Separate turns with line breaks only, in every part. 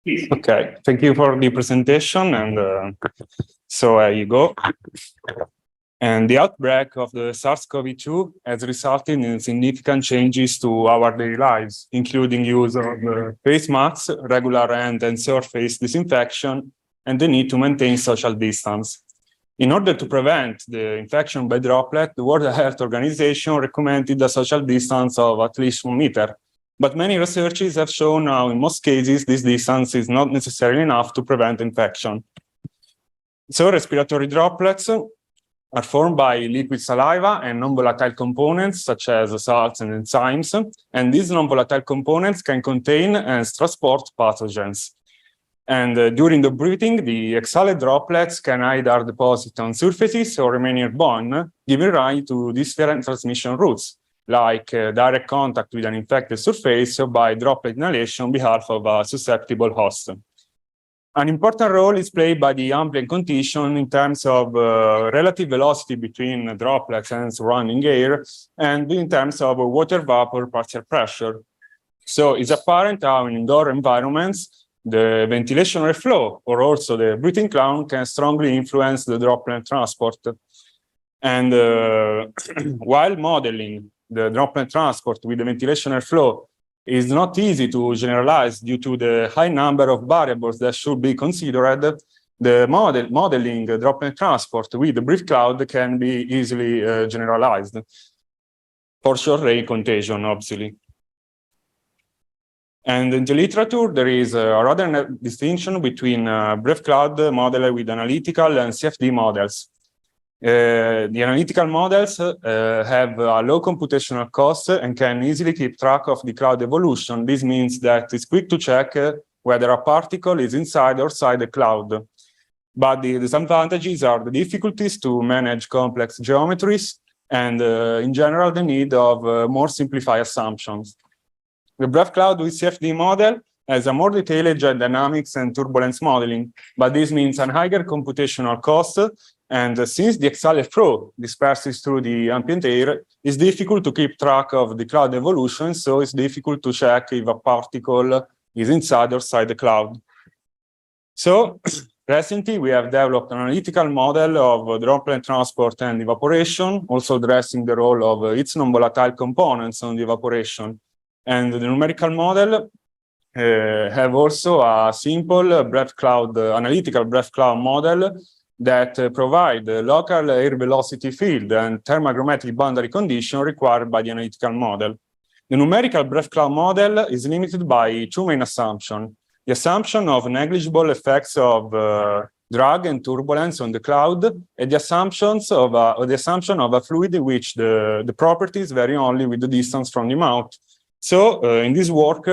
Okay, thank you for the presentation. And so you go. And the outbreak of the SARS-CoV-2 has resulted in significant changes to our daily lives, including use of face masks, regular hand and surface disinfection, and the need to maintain social distance. In order to prevent the infection by droplet, the World Health Organization recommended a social distance of at least 1 meter. But many researchers have shown how, in most cases, this distance is not necessarily enough to prevent infection. So respiratory droplets are formed by liquid saliva and non-volatile components, such as salts and enzymes. And these non-volatile components can contain and transport pathogens. And during the breathing, the exhaled droplets can either deposit on surfaces or remain airborne, giving rise to different transmission routes, like direct contact with an infected surface or by droplet inhalation on behalf of a susceptible host. An important role is played by the ambient condition in terms of relative velocity between droplets and surrounding air, and in terms of water vapor partial pressure. So it's apparent how in indoor environments, the ventilation airflow, or also the breathing cloud, can strongly influence the droplet transport. And while modeling the droplet transport with the ventilation airflow is not easy to generalize due to the high number of variables that should be considered, the modeling droplet transport with the breath cloud can be easily generalized for short-range contagion, obviously. And in the literature, there is a rather distinction between breath cloud model with analytical and CFD models. The analytical models have a low computational cost and can easily keep track of the cloud evolution. This means that it's quick to check whether a particle is inside or outside the cloud. But the disadvantages are the difficulties to manage complex geometries and, in general, the need of more simplified assumptions. The breath cloud with CFD model has a more detailed jet dynamics and turbulence modeling, but this means a higher computational cost. And since the exhaled flow disperses through the ambient air, it's difficult to keep track of the cloud evolution, so it's difficult to check if a particle is inside or outside the cloud. So recently, we have developed an analytical model of droplet transport and evaporation, also addressing the role of its non-volatile components on the evaporation. And the numerical model have also a simple breath cloud, analytical breath cloud model that provide the local air velocity field and thermohygrometric boundary condition required by the analytical model. The numerical breath cloud model is limited by two main assumptions. The assumption of negligible effects of drag and turbulence on the cloud, and the assumption of a fluid in which the properties vary only with the distance from the mouth. So in this work,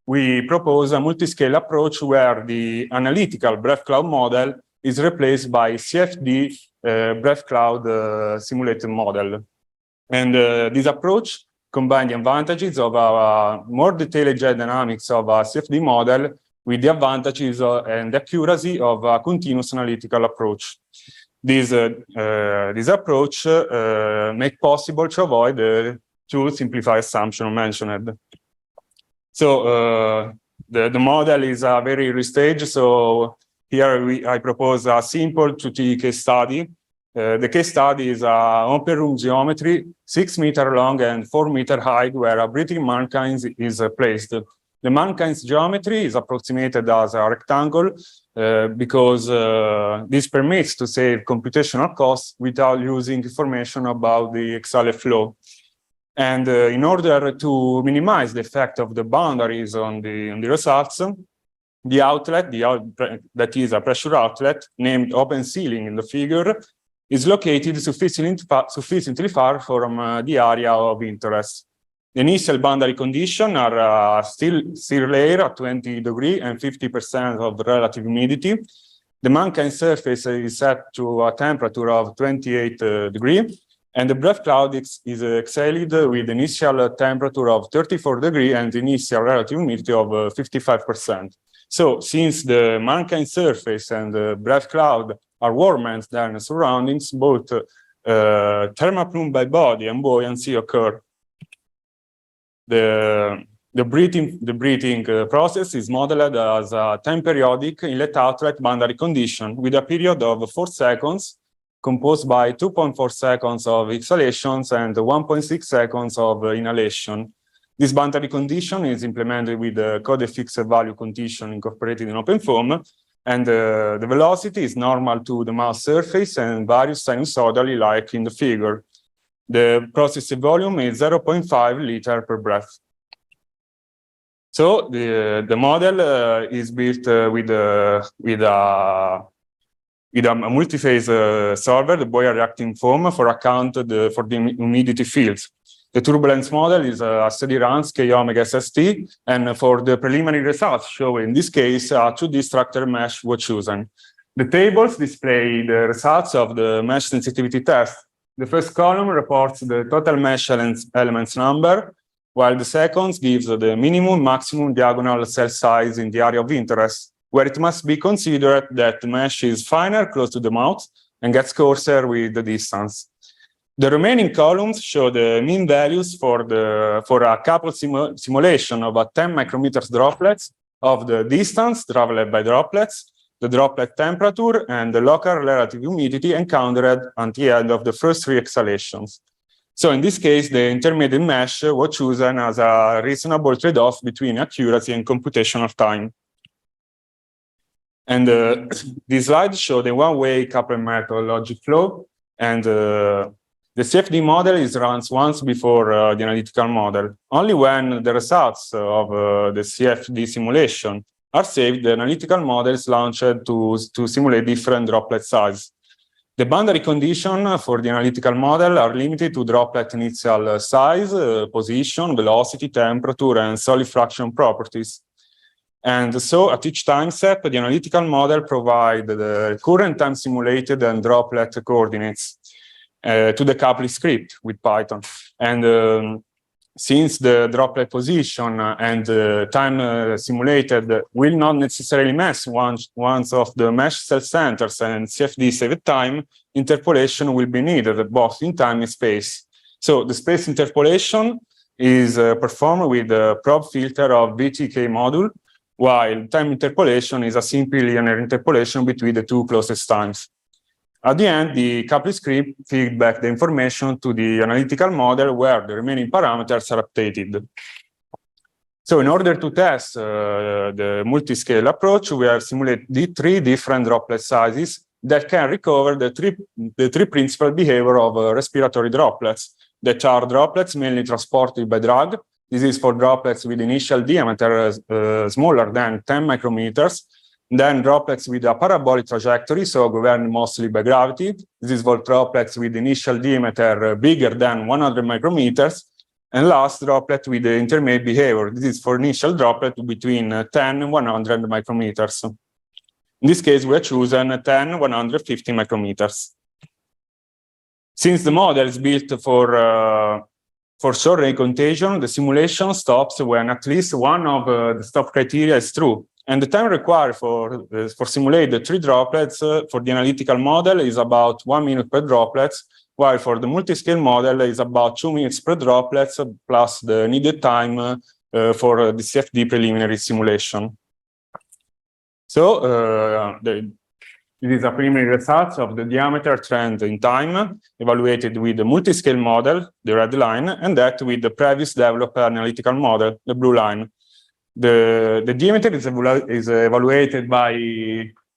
we propose a multi-scale approach where the analytical breath cloud model is replaced by CFD breath cloud simulated model. And this approach combines the advantages of a more detailed jet dynamics of a CFD model with the advantages and accuracy of a continuous analytical approach. This approach makes possible to avoid the two simplified assumptions mentioned. So the model is a very early stage. So here I propose a simple 2D case study. The case study is an open room geometry, 6 meters long and 4 meters high, where a breathing mankind is placed. The mankind's geometry is approximated as a rectangle because this permits to save computational costs without using information about the exhaled flow. And in order to minimize the effect of the boundaries on the results, the outlet, that is a pressure outlet named open ceiling in the figure, is located sufficiently far from the area of interest. The initial boundary conditions are still layer at 20 degrees and 50% of relative humidity. The mankind surface is set to a temperature of 28 degrees. And the breath cloud is exhaled with initial temperature of 34 degrees and initial relative humidity of 55%. So since the mankind surface and the breath cloud are warmer than the surroundings, both thermal plume by body and buoyancy occur. The The breathing process is modeled as a time-periodic inlet-outlet boundary condition with a period of 4 seconds composed by 2.4 seconds of exhalations and 1.6 seconds of inhalation. This boundary condition is implemented with the code fixed value condition incorporated in OpenFOAM, and the velocity is normal to the mass surface and varies sinusoidally like in the figure. The process volume is 0.5 liter per breath. So the model is built with a multiphase solver, the Boyer reacting foam, for for the humidity fields. The turbulence model is a steady runs K omega SST, and for the preliminary results shown in this case, a 2D structure mesh was chosen. The tables display the results of the mesh sensitivity test. The first column reports the total mesh elements number, while the second gives the minimum maximum diagonal cell size in the area of interest, where it must be considered that the mesh is finer close to the mouth and gets coarser with the distance. The remaining columns show the mean values for a coupled simulation of a 10 micrometers droplets of the distance traveled by droplets, the droplet temperature, and the local relative humidity encountered at the end of the first 3 exhalations. So in this case, the intermediate mesh was chosen as a reasonable trade-off between accuracy and computational time. And this slide shows the one-way coupled method logic flow, and the CFD model is run once before the analytical model. Only when the results of the CFD simulation are saved, the analytical model is launched to simulate different droplet sizes. The boundary conditions for the analytical model are limited to droplet initial size, position, velocity, temperature, and solid fraction properties. And so at each time step, the analytical model provides the current time simulated and droplet coordinates to the coupling script with Python. And since the droplet position and time simulated will not necessarily match ones of the mesh cell centers and CFD saved time, interpolation will be needed both in time and space. So the space interpolation is performed with the probe filter of VTK module, while time interpolation is a simple linear interpolation between the 2 closest times. At the end, the coupling script feeds back the information to the analytical model where the remaining parameters are updated. So in order to test the multi-scale approach, we have simulated 3 different droplet sizes that can recover the three principal behavior of respiratory droplets, that are droplets mainly transported by drag. This is for droplets with initial diameter smaller than 10 micrometers, then droplets with a parabolic trajectory, so governed mostly by gravity. This is for droplets with initial diameter bigger than 100 micrometers. And last, droplet with the intermediate behavior. This is for initial droplet between 10 and 100 micrometers. In this case, we have chosen 10, 150 micrometers. Since the model is built for short range contagion, the simulation stops when at least one of the stop criteria is true. And the time required for simulate the 3 droplets for the analytical model is about 1 minute per droplet, while for the multi-scale model is about 2 minutes per droplet plus the needed time for the CFD preliminary simulation. So this is a preliminary result of the diameter trend in time evaluated with the multi-scale model, the red line, and that with the previous developed analytical model, the blue line. The diameter is evaluated by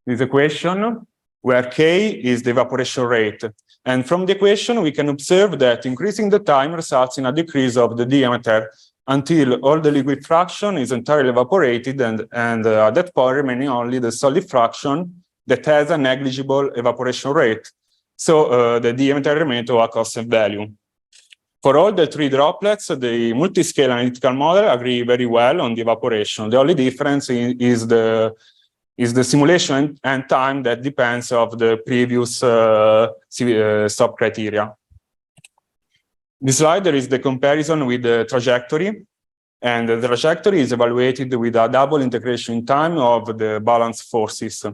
this equation, where K is the evaporation rate. And from the equation, we can observe that increasing the time results in a decrease of the diameter until all the liquid fraction is entirely evaporated, and at that point remaining only the solid fraction that has a negligible evaporation rate. So the diameter remains to a constant value. For all the 3 droplets, the multi-scale analytical model agree very well on the evaporation. The only difference is the simulation and time that depends of the previous stop criteria. This slide, there is the comparison with the trajectory, and the trajectory is evaluated with a double integration in time of the balance forces.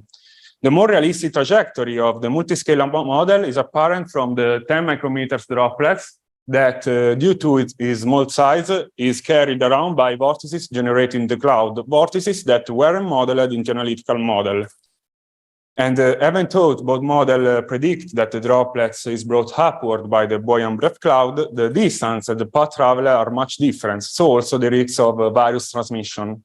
The more realistic trajectory of the multi-scale model is apparent from the 10 micrometers droplets, that, due to its small size, is carried around by vortices generated in the cloud, vortices that weren't modeled in the analytical model. And even though both models predict that the droplets is brought upward by the buoyant breath cloud, the distance and the path travel are much different, so also the risks of virus transmission.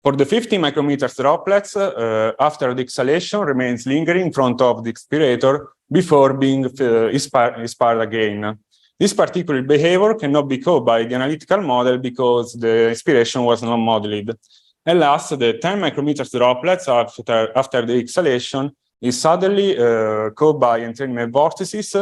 For the 50 micrometers droplets, after the exhalation remains lingering in front of the expirator before being expired again. This particular behavior cannot be caught by the analytical model because the expiration was not modeled. And last, the 10 micrometers droplets after the exhalation is suddenly caught by entrainment vortices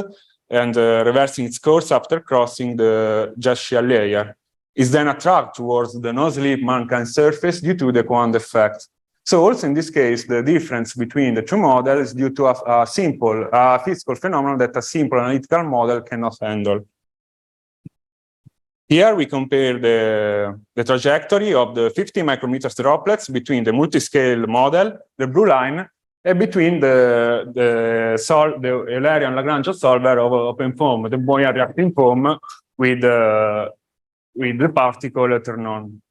and reversing its course after crossing the jet shear layer. Is then attracted towards the no-slip mankind surface due to the Quant effect. So also in this case, the difference between the two models is due to a simple physical phenomenon that a simple analytical model cannot handle. Here we compare the trajectory of the 50 micrometers droplets between the multiscale model, the blue line, and between the Eulerian-Lagrange solver of OpenFOAM, the buoyant reacting foam with the particle turn on.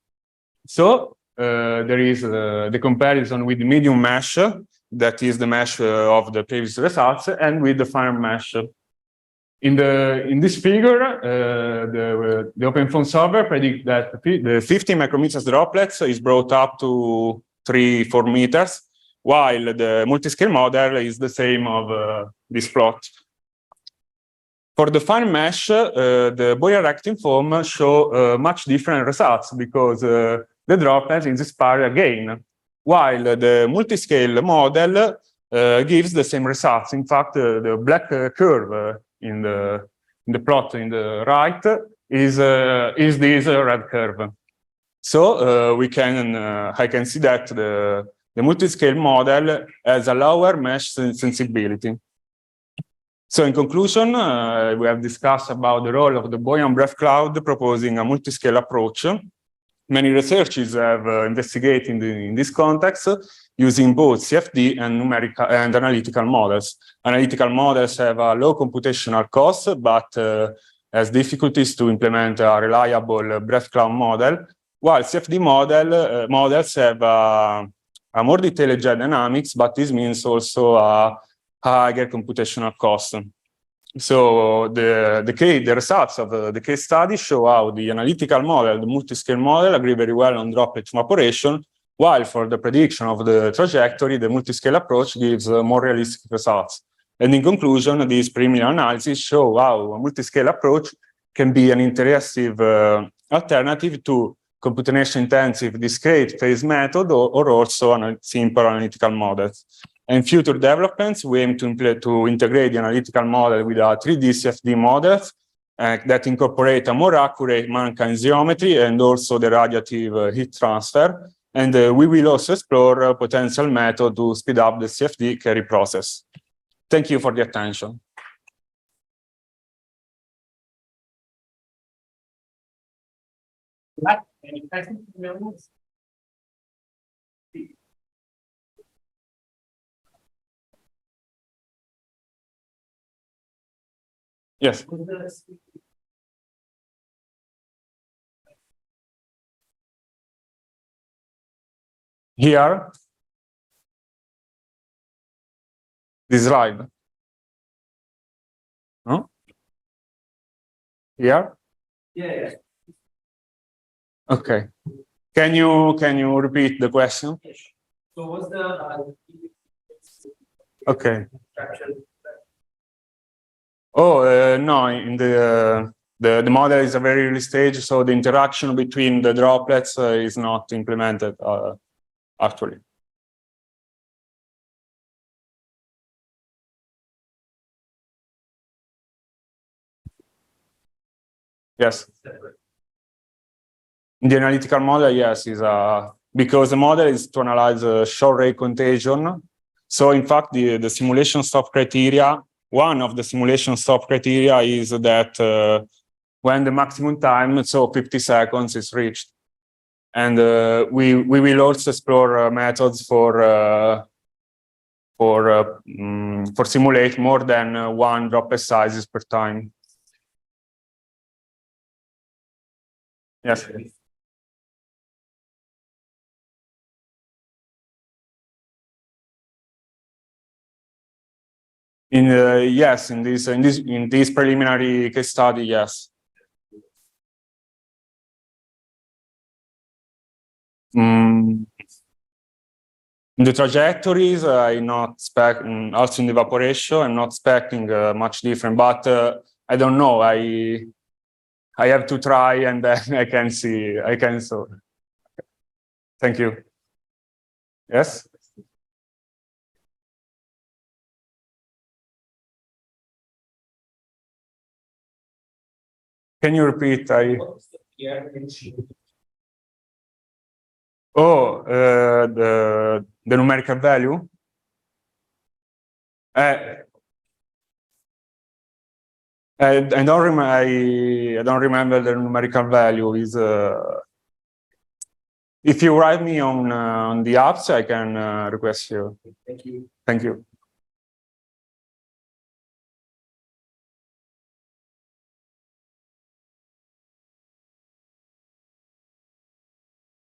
So there is the comparison with the medium mesh, that is the mesh of the previous results, and with the fine mesh. In this figure, the OpenFOAM solver predicts that the 50 micrometers droplets is brought up to 3-4 meters, while the multiscale model is the same of this plot. For the fine mesh, the buoyant reacting foam show much different results because the droplet is expired again, while the multiscale model gives the same results. In fact, the black curve in the plot in the right is this red curve. So I can see that the multiscale model has a lower mesh sensibility. So in conclusion, we have discussed about the role of the buoyant breath cloud proposing a multiscale approach. Many researchers have investigated in this context using both CFD and numerical and analytical models. Analytical models have a low computational cost, but has difficulties to implement a reliable breath cloud model, while CFD models have a more detailed jet dynamics, but this means also a higher computational cost. So the results of the case study show how the analytical model, the multiscale model, agree very well on droplet evaporation, while for the prediction of the trajectory, the multiscale approach gives more realistic results. And in conclusion, these preliminary analyses show how a multiscale approach can be an interesting alternative to computation-intensive discrete phase method or also a simple analytical models. In future developments, we aim to integrate the analytical model with a 3D CFD models that incorporate a more accurate mankind geometry and also the radiative heat transfer. And we will also explore a potential method to speed up the CFD carry process. Thank you for the attention.
Any questions?
Yes. Here, this slide. No? Here?
Yeah.
Okay. Can you repeat the question?
Yes. So what's the
Okay. Oh no, in the model is a very early stage, so the interaction between the droplets is not implemented actually. Yes. In the analytical model, yes, is because the model is to analyze short ray contagion. So in fact, the simulation stop criteria, one of the simulation stop criteria is that when the maximum time, so 50 seconds, is reached. And we will also explore methods for simulate more than one droplet sizes per time. Yes. Yes, in this preliminary case study, yes. In the trajectories, I not expect also in the evaporation, I'm not expecting much different, but I don't know. I have to try and then I can see. I can so. Thank you. Yes. Can you repeat? Oh, the numerical value. I don't remember the numerical value. Is if you write me on the apps, I can request you.
Thank you.
Thank you.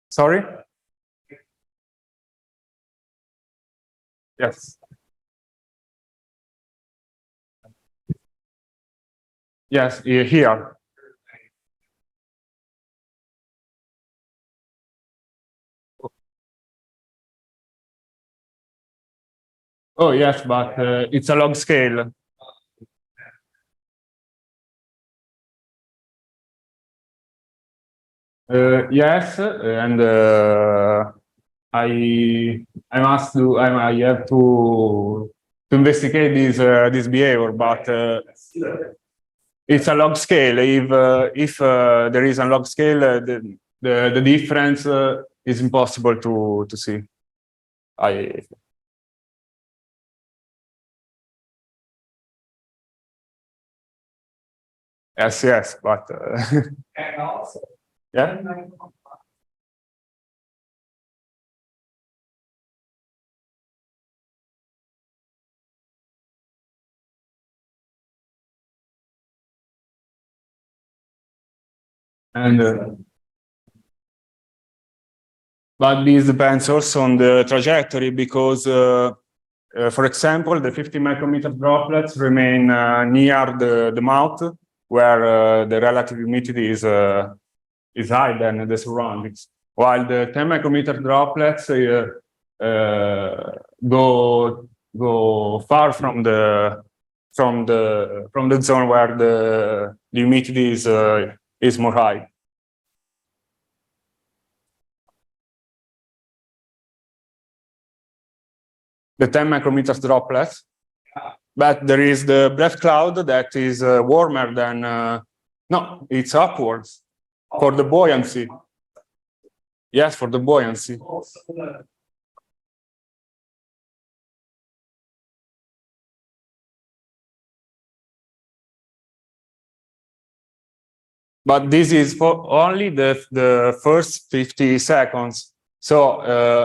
Sorry. Yes. Yes, here. Oh, yes, but it's a log scale. Yes, and I have to investigate this behavior, but it's a log scale. If there is a log scale, the difference is impossible to see. Yes, but
And also,
yeah. And but this depends also on the trajectory because, for example, the 50 micrometer droplets remain near the mouth, where the relative humidity is higher than the surroundings, while the 10 micrometer droplets go far from the zone where the humidity is more high. The 10 micrometers droplets, but there is the breath cloud that is warmer than, no, it's upwards for the buoyancy. Yes, for the buoyancy. But this is for only the first 50 seconds. So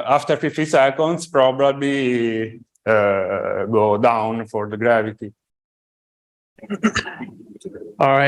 after 50 seconds, probably go down for the gravity.
All right.